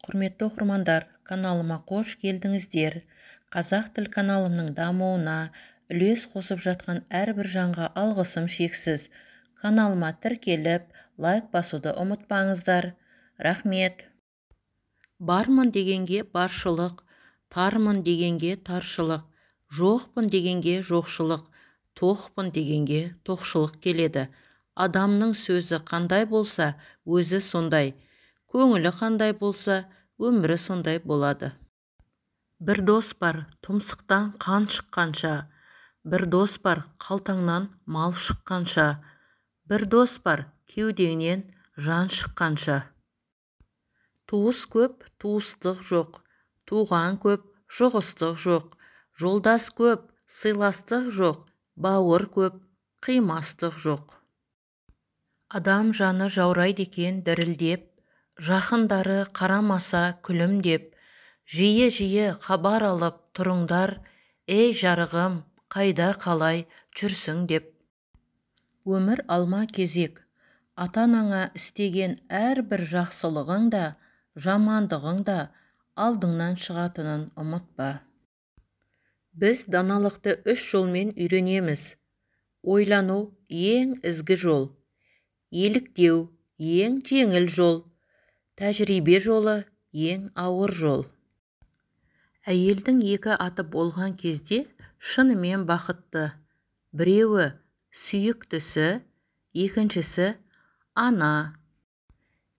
Құрметті оқырмандар, каналыма қош келдіңіздер. Қазақ тіл каналымның дамуына үлес қосып жатқан әрбір жанға алғысым шексіз. Каналыма тіркеліп, лайк басуды ұмытпаңыздар. Рахмет. Бармын дегенге баршылық, тармын дегенге таршылық, жоқпын дегенге жоқшылық, тоқпын дегенге тоқшылық келеді. Адамның сөзі қандай болса, өзі сондай. Көңілі қандай болса, өмірі сондай болады. Бір дос бар, тұмсықтан қан шыққанша, бір дос бар, қалтаңнан мал шыққанша, бір дос бар, кеудеңнен жан шыққанша. Туыс көп, туыстық жоқ, туған көп, жұғыстық жоқ, жолдас көп, сыйластық жоқ, бауыр көп, қимастық жоқ. Адам жаны жаурайды екен дірілдеп, жақындары қарамаса күлімдеп, жиі-жиі хабар алып тұрыңдар, ей жарығым, қайда қалай жүрсің деп. Өмір алма кезек, ата-анаңа істеген әрбір жақсылығың да, жамандығың да алдыңнан шығатынын ұмытпа. Біз даналықты 3 жолмен үйренеміз. Ойлану ең ізгі жол, еліктеу ең жеңіл жол, тәжірибе жолы ең ауыр жол. Әйелдің 2 аты болған кезде шынымен бақытты. Біреуі сүйіктісі, екіншісі ана.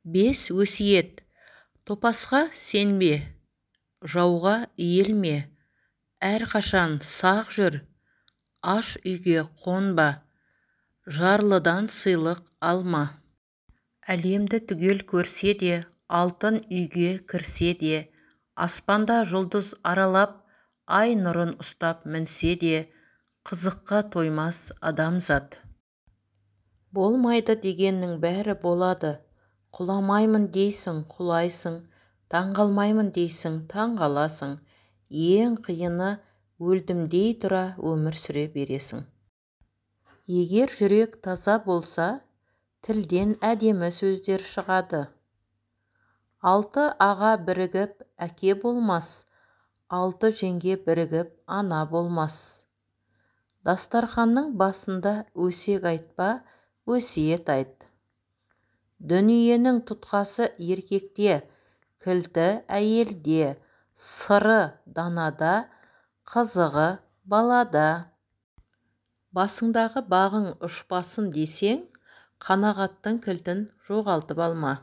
5 өсиет. Топасқа сенбе, жауға иілме, әрқашан сақ жүр, аш үйге қонба, жарлыдан сыйлық алма. Әлемді түгел көрсе де, алтын үйге кірсе де, аспанда жұлдыз аралап, ай нұрын ұстап мінсе де, қызыққа тоймас адамзат. Болмайды дегеннің бәрі болады. Құламаймын дейсің, құлайсың, таңғалмаймын дейсің, таңғаласың. Ең қиыны өлдім дей тұра өмір сүре бересің. Егер жүрек таза болса, тілден әдемі сөздер шығады. 6 аға бірігіп әке болмас, 6 жеңге бірігіп ана болмас. Дастарханның басында өсек айтпа, өсиет айт. Дүниенің тұтқасы еркекте, кілті әйелде, сыры данада, қызығы балада. Басыңдағы бағың ұшпасын десең, қанағаттың кілтін жоғалтып алма.